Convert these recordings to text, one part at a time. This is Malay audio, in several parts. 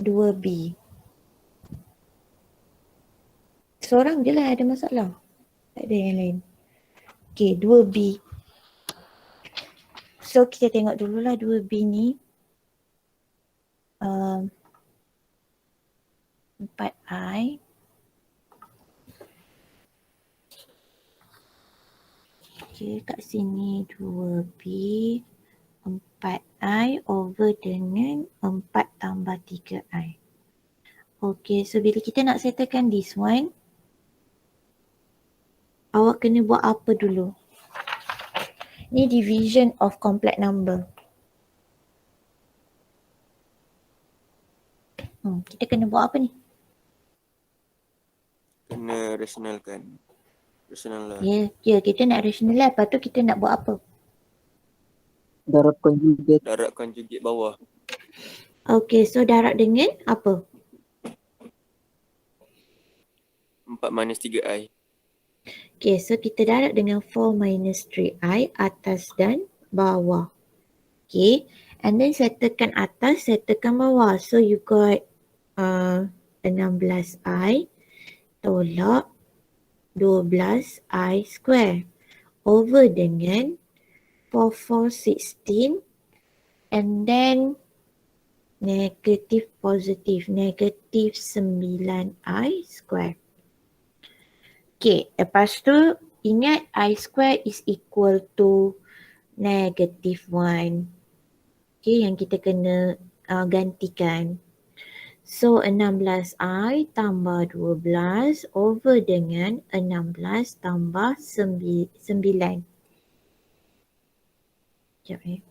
2B. Seorang je lah ada masalah. Tak ada yang lain. Okay, 2B. So kita tengok dululah 2B ni. 4I. Okay, kat sini 2B. 4I over dengan 4 tambah 3I. Okay, so bila kita nak settlekan this one, awak kena buat apa dulu? Ni division of complex number. Kita kena buat apa ni? Kena rationalkan. Rational lah. Ya, kita nak rational lah. Lepas tu kita nak buat apa? Darab conjugate. Darab conjugate bawah. Okay, so darab dengan apa? 4 minus 3i. Okay, so kita darab dengan 4 minus 3i atas dan bawah. Okay, and then settlekan atas, settlekan bawah. So you got 16i tolak 12i square over dengan 4, 16 and then negative positive, negative 9i square. Okay, lepas tu ingat I square is equal to negative 1. Okay, yang kita kena gantikan. So 16i tambah 12 over dengan 16 tambah 9. Sekejap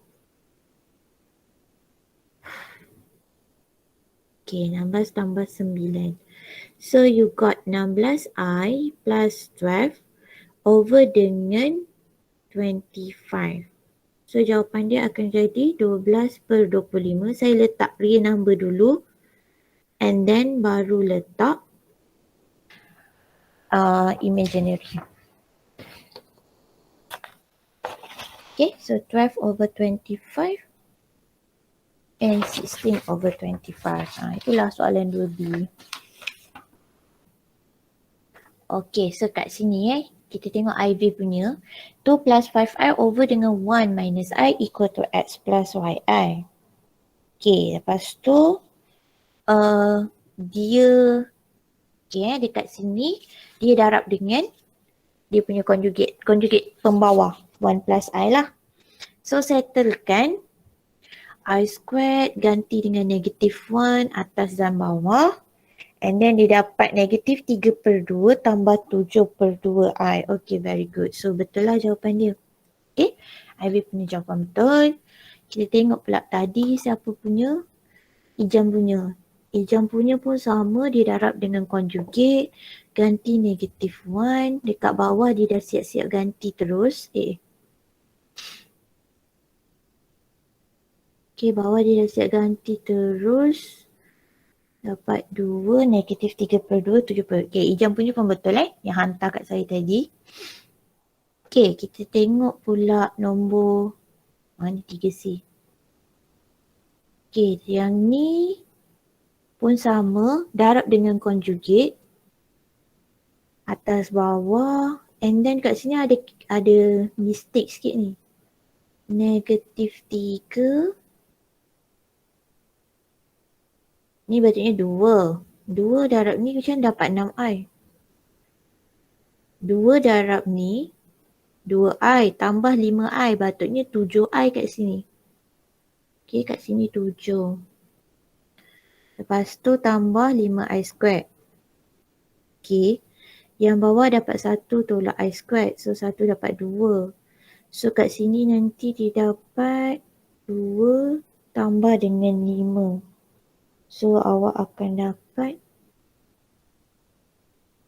Okay, 16 tambah 9. So you got 16i plus 12 over dengan 25. So jawapan dia akan jadi 12/25. Saya letak real number dulu and then baru letak imaginary. Okay, so 12 over 25 and 16 over 25. Itulah soalan 2B. Okay, so kat sini kita tengok IB punya. 2 plus 5i over dengan 1 minus i equal to x plus yi. Okay, lepas tu dia dekat sini dia darab dengan dia punya conjugate pembawah 1 plus i lah. So settlekan i squared ganti dengan negative 1 atas dan bawah. And then dia dapat negatif 3/2 tambah 7/2i. Okay, very good. So betul lah jawapan dia. Okay, IB punya jawapan betul. Kita tengok pula tadi siapa punya? Ijam punya. Ijam punya pun sama, dia darab dengan conjugate. Ganti negatif 1. Dekat bawah dia dah siap-siap ganti terus. Okay, bawah dia dah siap ganti terus. Dapat 2, negatif 3/2, 7/2. Okay, Ijam punya pun betul yang hantar kat saya tadi. Okay, kita tengok pula nombor ni 3C. Okay, yang ni pun sama, darab dengan conjugate atas bawah and then kat sini ada mistake sikit ni. Negatif 3. Ni patutnya 2. 2 darab ni macam dapat 6i. 2 darab ni 2i tambah 5i. Patutnya 7i kat sini. Okay, kat sini 7. Lepas tu tambah 5i squared. Okay, yang bawah dapat 1 tolak i squared. So 1 dapat 2. So kat sini nanti dia dapat 2 tambah dengan 5. So awak akan dapat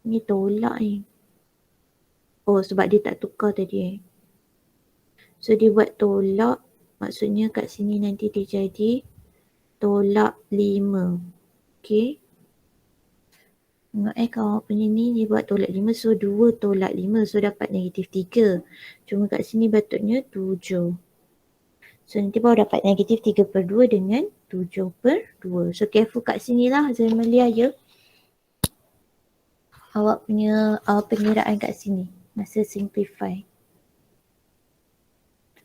ni tolak ni. Oh, sebab dia tak tukar tadi So dia buat tolak. Maksudnya kat sini nanti dia jadi tolak 5. Okay. Tengok kalau awak punya ni dia buat tolak 5. So 2 tolak 5. So dapat negatif 3. Cuma kat sini patutnya 7. So nanti baru dapat negatif 3/2 dengan 7/2. So careful kat sini lah Zaimelia ya. Awak punya pengiraan kat sini masa simplify.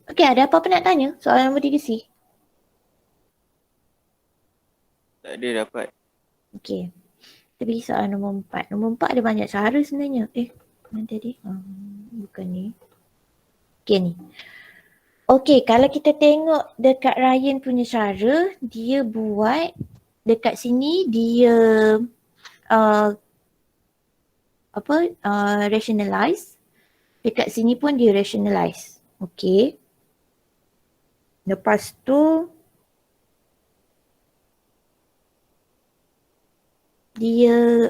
Okay, ada apa-apa nak tanya? Soalan nombor 3C. Tak ada dapat. Okay. Kita pergi soalan nombor 4. Nombor 4 ada banyak cara sebenarnya. Mana tadi? Bukan ni. Okay ni. Okay, kalau kita tengok dekat Ryan punya cara, dia buat dekat sini dia rationalize. Dekat sini pun dia rationalize. Okay. Lepas tu dia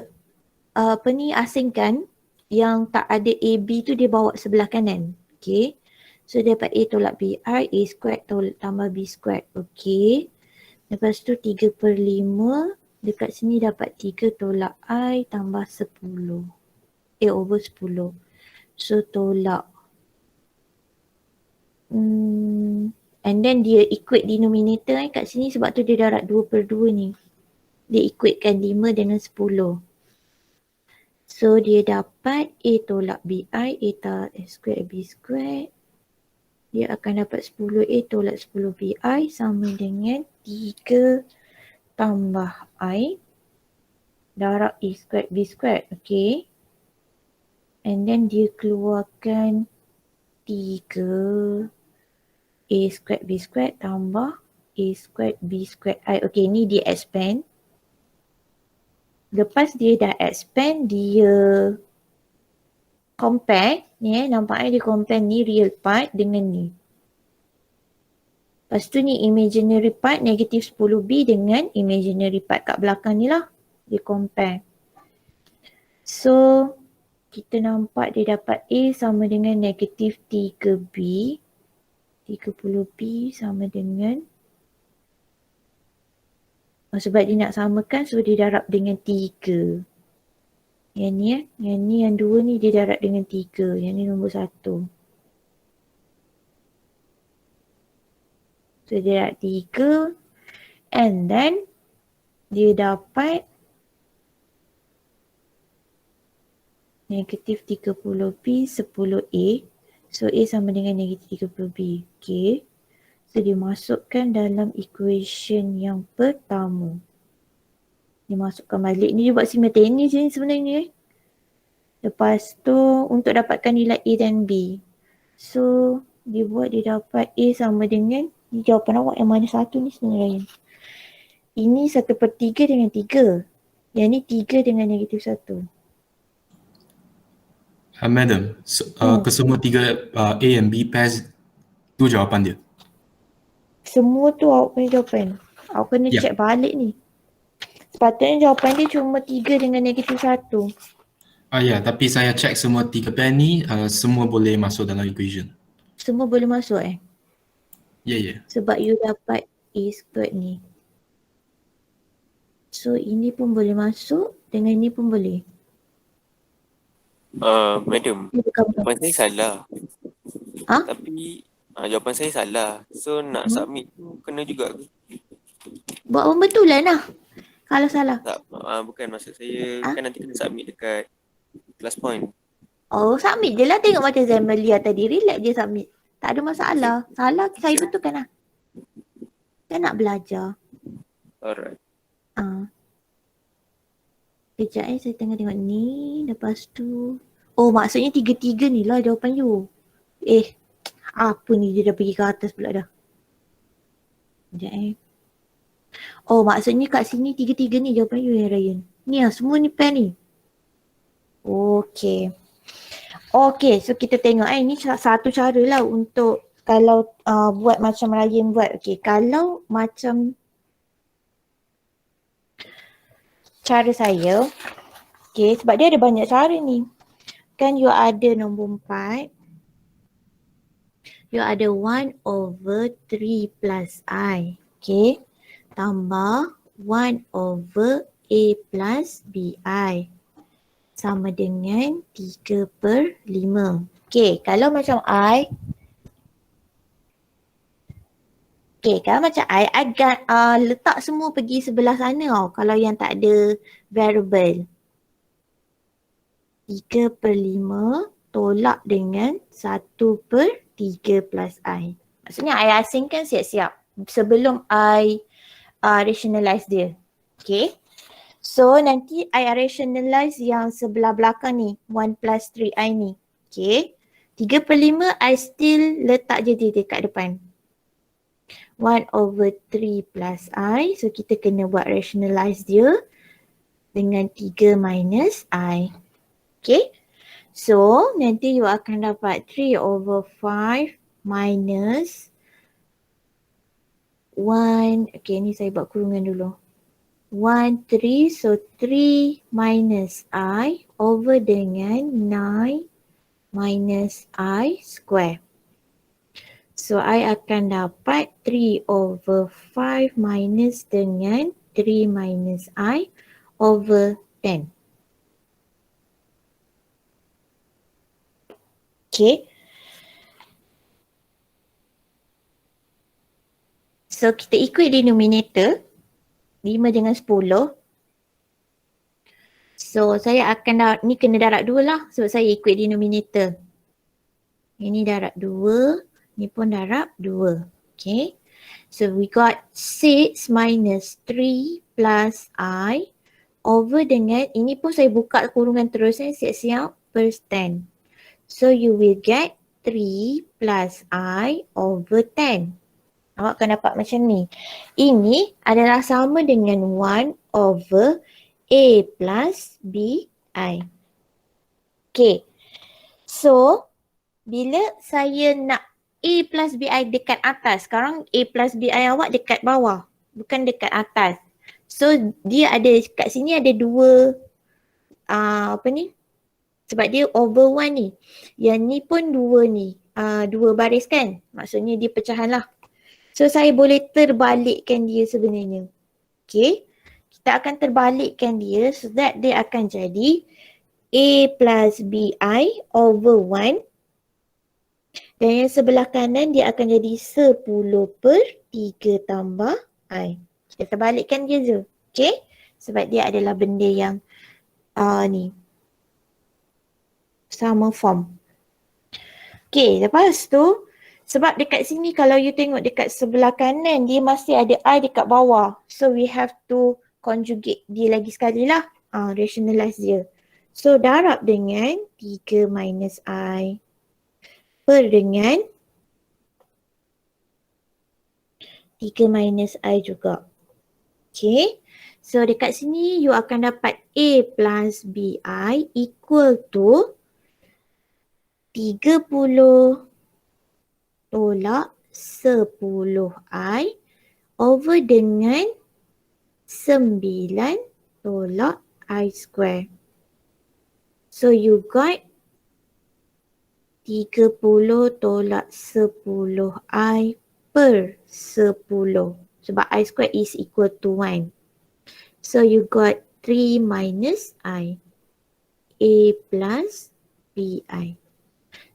asingkan yang tak ada AB tu dia bawa sebelah kanan. Okay. So dia dapat A tolak BI, A squared tambah B squared. Okay. Lepas tu 3/5 dekat sini dapat 3 tolak I tambah 10. A over 10. So tolak. And then dia equate denominator kat sini sebab tu dia darab 2/2 ni. Dia equatekan 5 dengan 10. So dia dapat A tolak BI, A squared B squared. Dia akan dapat 10A tolak 10BI sama dengan 3 tambah I darab A squared B squared. Okay. And then dia keluarkan 3 A squared B squared tambah A squared B squared I. Okay, ni dia expand. Lepas dia dah expand, dia compare. Ni nampaknya dia compare ni real part dengan ni. Lepas tu ni imaginary part negatif 10B dengan imaginary part kat belakang ni lah. Dia compare. So, kita nampak dia dapat A sama dengan negatif 3B. 30B sama dengan sebab dia nak samakan, so dia darab dengan 3. Yang ni yang 2 ni dia darab dengan 3. Yang ni nombor 1. So dia darab 3 and then dia dapat negatif 30B 10A. So A sama dengan negatif 30B. Okay. So dia masukkan dalam equation yang pertama. Dia masukkan balik. Ni dia buat simultaneous ni sebenarnya. Lepas tu untuk dapatkan nilai A dan B. So dia buat dia dapat A sama dengan, ni jawapan awak yang mana satu ni sebenarnya. Ini 1/3 dengan 3. Yang ni 3 dengan negatif 1. Madam, kesemua tiga A and B pairs tu jawapan dia. Semua tu awak punya jawapan. Awak kena Ya. check balik ni. Sepatutnya jawapan dia cuma 3 dengan negatif 1. Ya, tapi saya check semua tiga pair ni semua boleh masuk dalam equation. Semua boleh masuk Ya. Sebab you dapat A squared ni. So ini pun boleh masuk, dengan ni pun boleh. Madam, Ni bukan jawapan saya salah. Ha? Tapi jawapan saya salah. So nak submit tu kena juga ke? Buat pembetulan lah. Kalau salah. Tak, bukan maksud saya kan nanti kena submit dekat class point. Oh, submit je lah. Tengok macam Zaimelia tadi. Relax je submit. Tak ada masalah. Salah saya betulkan lah. Saya nak belajar. Alright. Kejap saya tengok ni. Lepas tu. Oh, maksudnya 3-3 ni lah jawapan you. Apa ni dia dah pergi ke atas pula dah. Kejap Oh, maksudnya kat sini 3-3 ni jawapan you ya Ryan. Ni lah, semua ni pair ni. Okay. Okay, so kita tengok ni satu cara lah untuk kalau buat macam Ryan buat. Okay, kalau macam cara saya. Okay, sebab dia ada banyak cara ni. Kan you ada nombor 4. You ada 1/3 plus I. Okay. Tambah 1/A plus BI. Sama dengan 3/5. Okay, kalau macam I. Okay, kalau macam I agak letak semua pergi sebelah sana tau kalau yang tak ada variable. 3/5 tolak dengan 1/3 plus I. Maksudnya I asingkan siap-siap sebelum I rationalize dia. Okay. So nanti I rationalize yang sebelah belakang ni, 1 plus 3I ni. Okay. 3/5 I still letak je dia dekat depan. 1/3 plus I. So kita kena buat rationalize dia dengan 3 minus I. Okay. So nanti you akan dapat 3/5 minus 1. Okay, ni saya buat kurungan dulu. 1, 3. So 3 minus I over dengan 9 minus I square. So I akan dapat 3/5 minus dengan 3 minus I over 10. Okay. So kita ikut denominator 5 dengan 10. So saya akan ni kena darab 2 lah sebab saya ikut denominator. Ini darab 2. Ni pun darab 2. Okay. So we got 6 minus 3 plus I over dengan, ini pun saya buka kurungan terus siap-siap, per 10. So you will get 3 plus I over 10. Awak akan dapat macam ni. Ini adalah sama dengan 1 over A plus B I. Okay. So bila saya nak A plus BI dekat atas, sekarang A plus BI awak dekat bawah, bukan dekat atas. So dia ada, kat sini ada dua, sebab dia over 1 ni. Yang ni pun 2 ni, 2 baris kan, maksudnya dia pecahan lah. So saya boleh terbalikkan dia sebenarnya. Okay, kita akan terbalikkan dia so that dia akan jadi A plus BI over 1. Dan yang sebelah kanan dia akan jadi 10/3 tambah I. Kita terbalikkan dia je. Okay. Sebab dia adalah benda yang ni. Sama form. Okay. Lepas tu, sebab dekat sini kalau you tengok dekat sebelah kanan dia masih ada I dekat bawah. So we have to conjugate dia lagi sekali lah. Rationalize dia. So darab dengan 3 minus I. Per dengan 3 minus I juga. Okay. So dekat sini you akan dapat A plus BI equal to 30 tolak 10I over dengan 9 tolak I square. So you got 30 tolak 10I per 10. Sebab I square is equal to 1. So you got 3 minus I. A plus BI.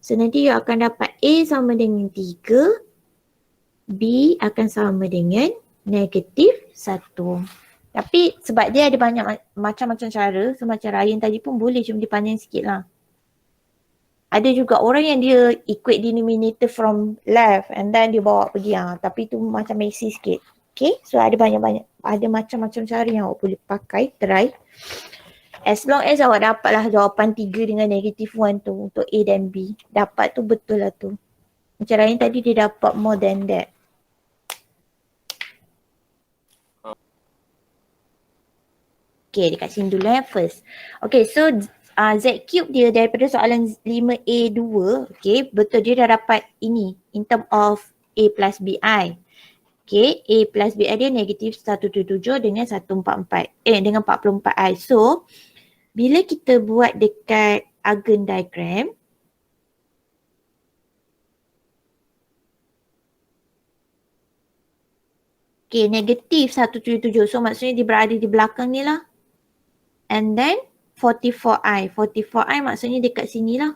So nanti you akan dapat A sama dengan 3. B akan sama dengan negatif 1. Tapi sebab dia ada banyak macam-macam cara. So macam Ryan tadi pun boleh, cuma dipanjang sikit lah. Ada juga orang yang dia equate denominator from left and then dia bawa pergi. Tapi tu macam messy sikit. Okay, so ada banyak-banyak, ada macam-macam cara yang awak boleh pakai, try. As long as awak dapatlah jawapan 3 dengan negatif 1 tu untuk A dan B. Dapat tu betul lah tu. Macam Ryan tadi dia dapat more than that. Okay, dekat sini dulu first. Okay, so Z cube dia daripada soalan 5A2, okay, betul dia dah dapat ini in term of A plus BI. Okay, A plus BI dia negatif 177 dengan 144, dengan 44I. So, bila kita buat dekat Argand diagram, okay, negatif 177, so maksudnya dia berada di belakang ni lah. And then 44I. 44I maksudnya dekat sini lah.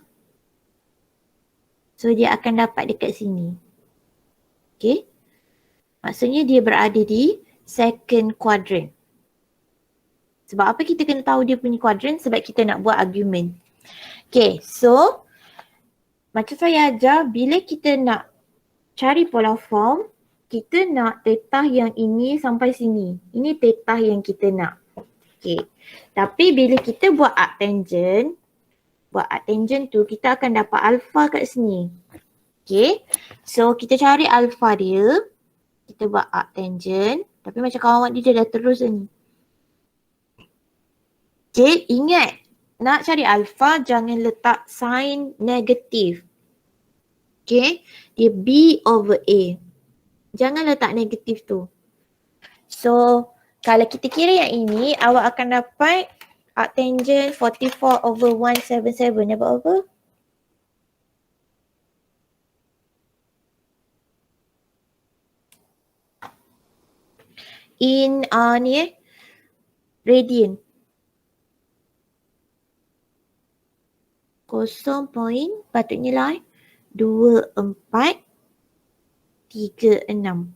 So dia akan dapat dekat sini. Okay. Maksudnya dia berada di second quadrant. Sebab apa kita kena tahu dia punya quadrant? Sebab kita nak buat argument. Okay, so macam saya ajar, bila kita nak cari polar form, kita nak tetah yang ini sampai sini. Ini tetah yang kita nak. Okay. Tapi bila kita buat arctangent tu kita akan dapat alpha kat sini. Okay. So kita cari alpha dia. Kita buat arctangent. Tapi macam kawan awak dia dah terus ni. Okay, ingat. Nak cari alpha jangan letak sign negatif. Okay. Dia B over A. Jangan letak negatif tu. So, kalau kita kira yang ini, awak akan dapat arctangent 44 over 177. Dapat apa? In radian. 0. Patutnya lah 2436.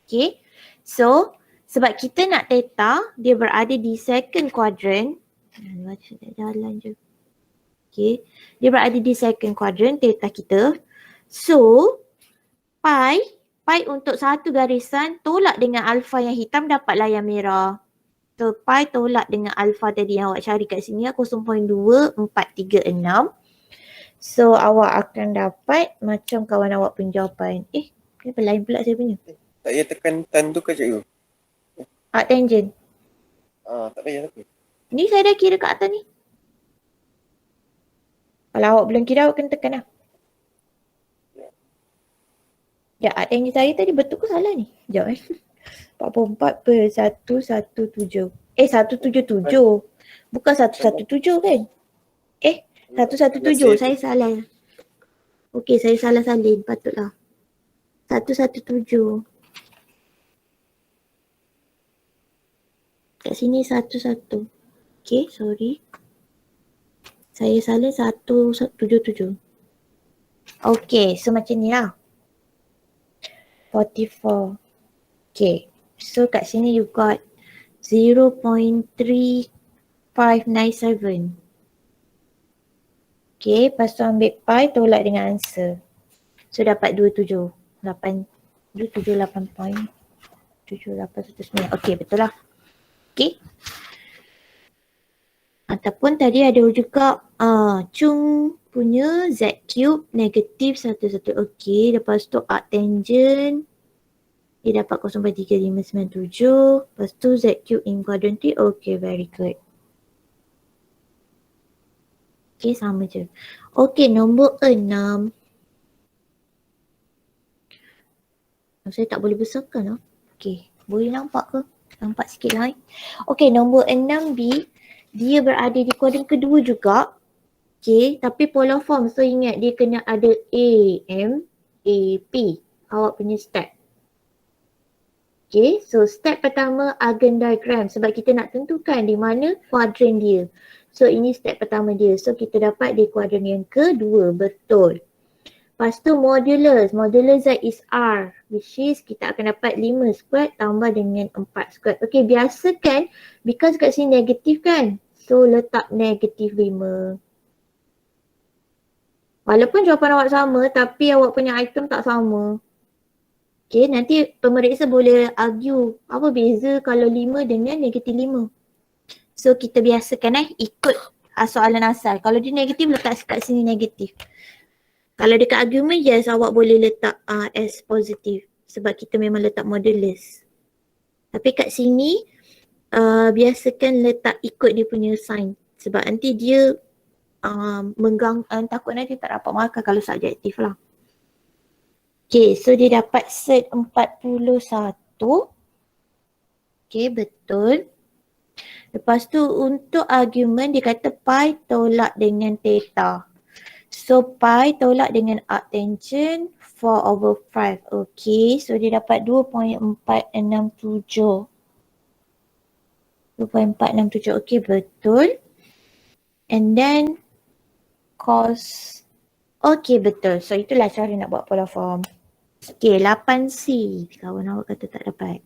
Okay. So, sebab kita nak theta, dia berada di second quadrant. Jalan je. Okay. Dia berada di second quadrant theta kita. So, pi untuk satu garisan tolak dengan alpha yang hitam dapatlah yang merah. So, pi tolak dengan alpha tadi yang awak cari kat sini 0.2436. So, awak akan dapat macam kawan awak punya jawapan. Kenapa lain pula saya punya? Tak payah tekan tan tu ke cikgu? Arctangent. Tak payah tapi. Ni saya dah kira kat atas ni. Kalau awak belum kira awak kena tekan lah. Ya, arctangent saya tadi betul ke salah ni? Sekejap 44 per 117. 177. Bukan 117 kan? 117. Saya salah. Okey, saya salah salin. Patutlah. 117. Kat sini 11. Okay, sorry. Saya salah 177. Okay, so macam ni lah. 44. Okay, so kat sini you got 0.3597. Okay, lepas tu ambil pi tolak dengan answer. So dapat 278.7819. Okay, betul lah. Okay. Ataupun tadi ada juga Chung punya Z cube negatif 11. Okay, lepas tu arctangent dia dapat 0.3597. Lepas tu Z cube in quadrant 3. Okay, very good. Okay, sama je. Okay, nombor 6. Saya tak boleh besarkan lah. Okay, boleh nampak ke? Nampak sikit lah. Okay, nombor 6B. Dia berada di kuadran kedua juga. Okay, tapi polar form. So ingat dia kena ada A, M, A, P. Awak punya step. Okay, so step pertama Argand diagram. Sebab kita nak tentukan di mana kuadran dia. So ini step pertama dia. So kita dapat di kuadran yang kedua. Betul. Lepas tu modulus. Modulus Z is R. Which is kita akan dapat 5 squared tambah dengan 4 squared. Okay, biasa kan. Because kat sini negatif kan. So letak negatif 5. Walaupun jawapan awak sama tapi awak punya item tak sama. Okay, nanti pemeriksa boleh argue apa beza kalau 5 dengan negatif 5. So kita biasakan ikut soalan asal. Kalau dia negatif letak kat sini negatif. Kalau dekat argument, yes, awak boleh letak S positif sebab kita memang letak modulus. Tapi kat sini, biasakan letak ikut dia punya sign sebab nanti dia takut nanti tak dapat markah kalau subjektif lah. Okay, so dia dapat set 41. Okay, betul. Lepas tu untuk argument dia kata pi tolak dengan theta. So pi tolak dengan arctangent 4 over 5. Okay, so dia dapat 2.467. 2.467. Okay, betul. And then cos. Okay, betul. So itulah cara nak buat polar form. Okay, 8C. Kawan awak kata tak dapat.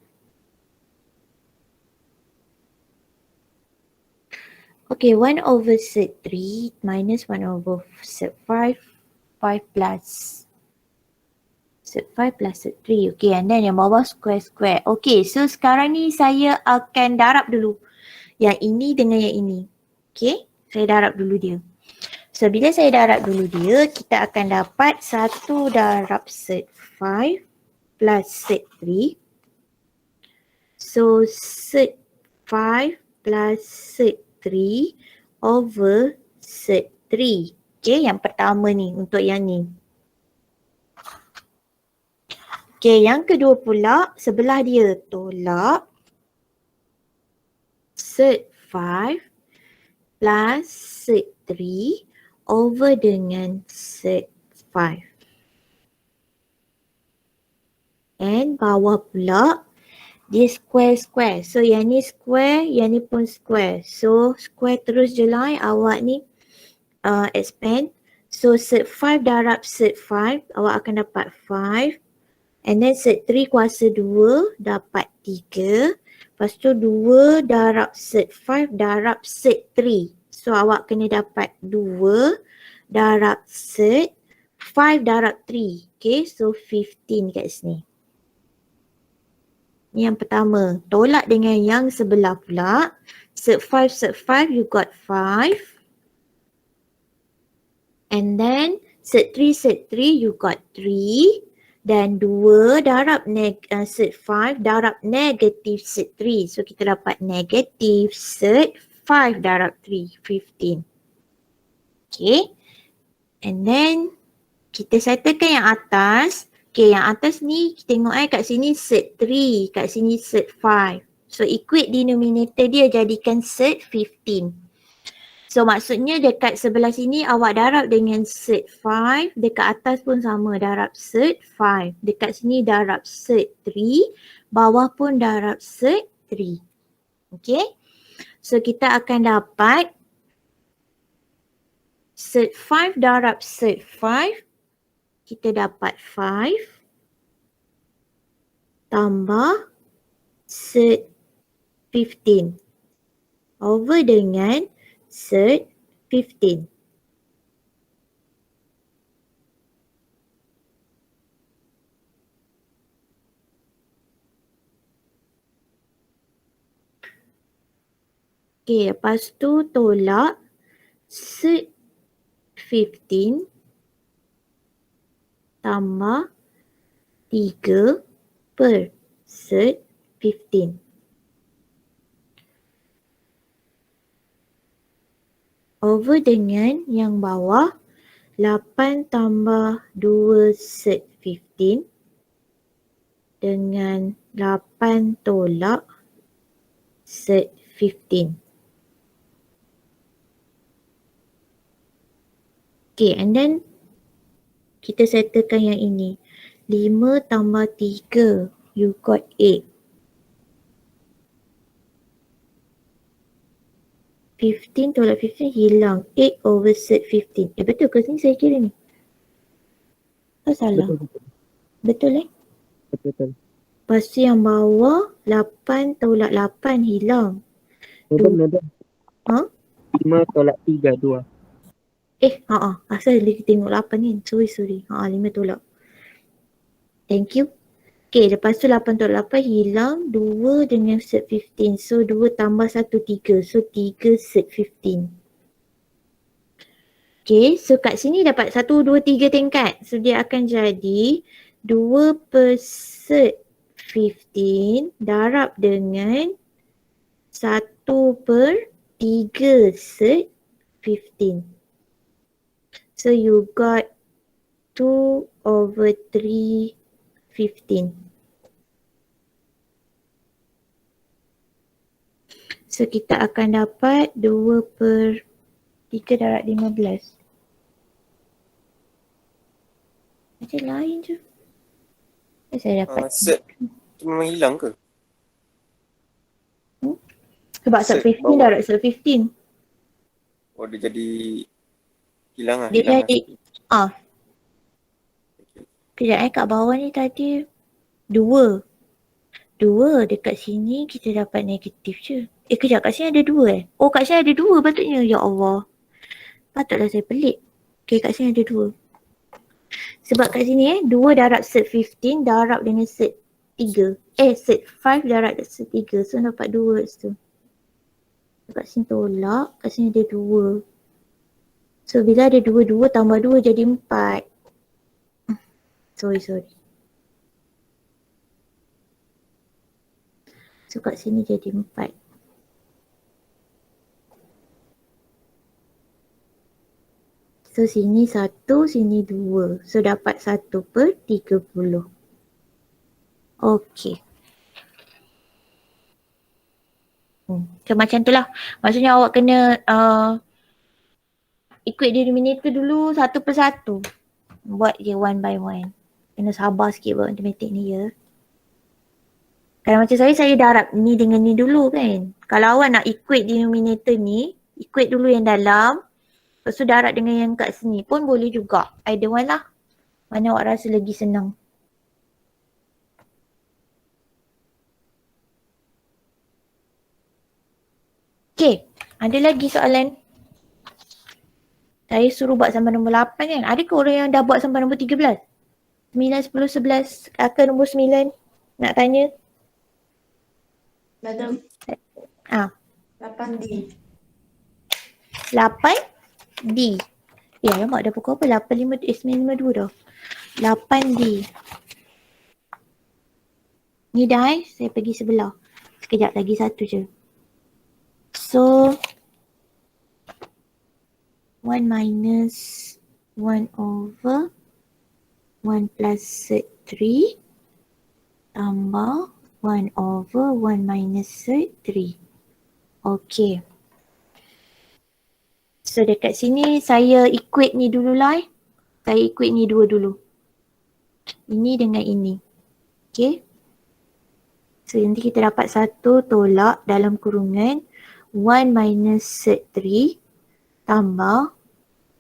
Okay, 1 over set 3 minus 1 over set 5. 5 plus set 5 plus set 3. Okay, and then yang bawah square. Okay, so sekarang ni saya akan darab dulu. Yang ini dengan yang ini. Okay, saya darab dulu dia. So, bila saya darab dulu dia, kita akan dapat 1 darab set 5 plus set 3. So, set 5 plus set 3 over set 3. Okay, yang pertama ni untuk yang ni. Okay, yang kedua pula sebelah dia tolak set 5 plus set 3 over dengan set 5. And bawah pula dia square. So yang ni square, yang ni pun square. So square terus je lah awak ni expand. So set 5 darab set 5, awak akan dapat 5. And then set 3 kuasa 2 dapat 3. Lepas tu 2 darab set 5 darab set 3. So awak kena dapat 2 darab set 5 darab 3. Okay, so 15 kat sini. Ni yang pertama. Tolak dengan yang sebelah pula. Set 5 you got 5. And then set 3 you got 3. Dan 2 darab set 5 darab negatif set 3. So kita dapat negatif set 5 darab 3, 15. Okay. And then kita settlekan yang atas. Okay, yang atas ni kita tengok kat sini set 3, kat sini set 5. So equate denominator dia jadikan set 15. So maksudnya dekat sebelah sini awak darab dengan set 5, dekat atas pun sama darab set 5. Dekat sini darab set 3, bawah pun darab set 3. Okay. So kita akan dapat set 5 darab set 5, kita dapat 5 tambah set 15 over dengan set 15. Okay, lepas tu tolak set 15 tambah 3 per set 15. Over dengan yang bawah 8 tambah 2 set 15 dengan 8 tolak set 15. Okay, and then kita settlekan yang ini. 5 tambah 3, you got 8. 15 tolak 15 hilang. 8 over set 15. Betul ke sini saya kira ni? Oh salah. Betul Betul. Lepas tu yang bawah 8 tolak 8 hilang. Madam. Ha? 5 tolak 3, 2. Asal dia tengok 8 ni. Sorry. 5 tolak. Thank you. Okay, lepas tu 8 tolak 8 hilang 2 dengan set 15. So 2 tambah 1, 3. So 3 set 15. Okay, so kat sini dapat 1, 2, 3 tingkat. So dia akan jadi 2 per set 15 darab dengan 1 per 3 set 15. So you got 2 over 3 15. So kita akan dapat 2 per 3 darab 15. Macam lain je. Saya dapat. Set tu memang hilang ke? Sebab set set 15 bawah. darab set 15. Oh dia jadi hilang lah. Dia hilang jadi lah. Kejap kat bawah ni tadi 2. 2 dekat sini kita dapat negatif je. Kejap kat sini ada 2 Oh kat sini ada 2 patutnya. Ya Allah. Patutlah saya pelik. Okay, kat sini ada 2. Sebab kat sini 2 darab set 15 darab dengan set 3. Set 5 darab set 3. So dapat 2 tu. Kat sini tolak. Kat sini ada 2. So bila ada 2 tambah 2 jadi 4. Sorry. So kat sini jadi 4. So sini 1, sini 2. So dapat 1/30. Okay. So macam tu lah. Maksudnya awak kena equate denominator dulu 1/1. Buat je 1 by 1. Kena sabar sikit buat matematik ni ya. Kalau macam saya darab ni dengan ni dulu kan. Kalau awak nak equate denominator ni, equate dulu yang dalam. Lepas tu darab dengan yang kat sini pun boleh juga. Either one lah. Mana awak rasa lagi senang. Okay. Ada lagi soalan? Saya suruh buat sampai nombor 8 kan. Adakah orang yang dah buat sampai nombor 13? 9, 10, 11 ke nombor 9? Nak tanya? Madam, 8D. 8D. Alamak dah pukul apa? 9:52 dah. 8D. Ni dah saya pergi sebelah. Sekejap lagi satu je. So 1 minus 1 over 1 plus set 3 tambah 1 over 1 minus set 3. Okay. So dekat sini saya equate ni dulu lah. Saya equate ni dua dulu. Ini dengan ini. Okay. So nanti kita dapat 1 tolak dalam kurungan 1 minus set 3 tambah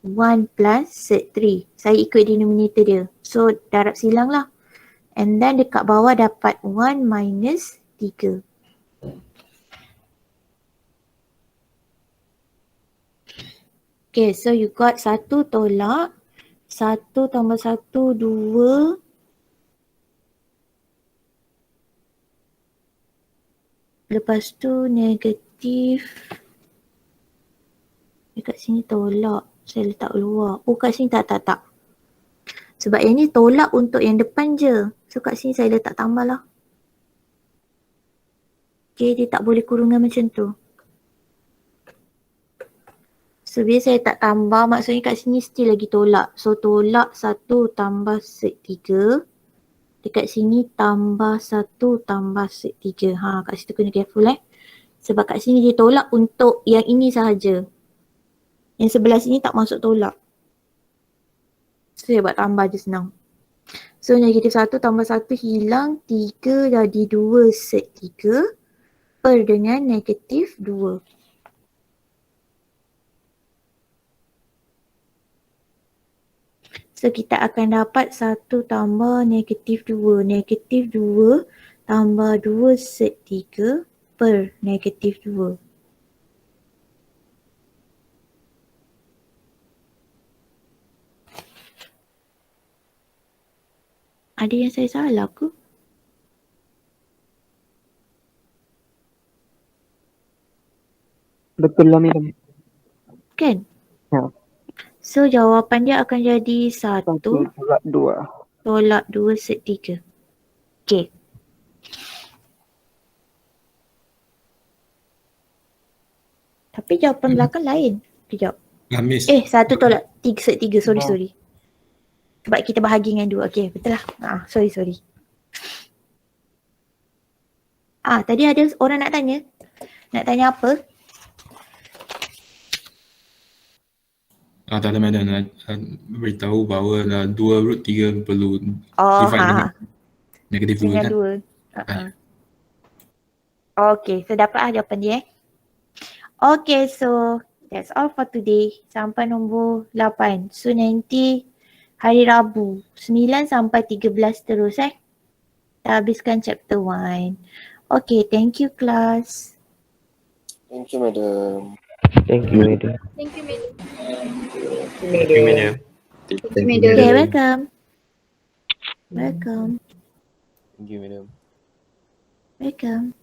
1 plus set 3. Saya equate denominator dia. So darab silang lah. And then dekat bawah dapat 1 minus 3. Okay, so you got 1 tolak. 1 tambah 1, 2. Lepas tu negatif. Dekat sini tolak. Saya letak luar. Oh kat sini tak. Sebab yang ni tolak untuk yang depan je. So kat sini saya letak tambah lah. Okay, dia tak boleh kurungan macam tu. So bila saya tak tambah, maksudnya kat sini still lagi tolak. So tolak 1 tambah set 3. Dekat sini tambah 1 tambah set 3. Kat situ kena careful Sebab kat sini dia tolak untuk yang ini sahaja. Yang sebelah sini tak masuk tolak. So saya buat tambah je senang. So negatif 1 tambah 1 hilang. 3 jadi 2 set 3 per dengan negatif 2. So kita akan dapat 1 tambah negatif 2. Negatif 2 tambah 2 set 3 per negatif 2. Ada yang saya salah ke? Betul lah Madam. Kan? Ya. So jawapan dia akan jadi 1 1 tolak 2. tolak 2 set 3. Okay. Tapi jawapan belakang lain. Kejap. Miss. 1 tolak 3 set 3. Sorry. Sebab kita bahagi dengan 2. Okay, betul lah. Sorry. Tadi ada orang nak tanya. Nak tanya apa? Tak ada madam. Beritahu bahawa 2 root 3 perlu divide dengan negatif 2 dengan kan? 2. Okay, so dapat jawapan dia Okay, so that's all for today. Sampai nombor 8. So nanti hari Rabu 9 sampai 13 terus Dah habiskan chapter 1. Okay, thank you class. Thank you, madam. Thank you, madam. Thank you, madam. Thank you, madam. Thank you, madam. Okay, welcome. Welcome. Thank you, madam. Welcome.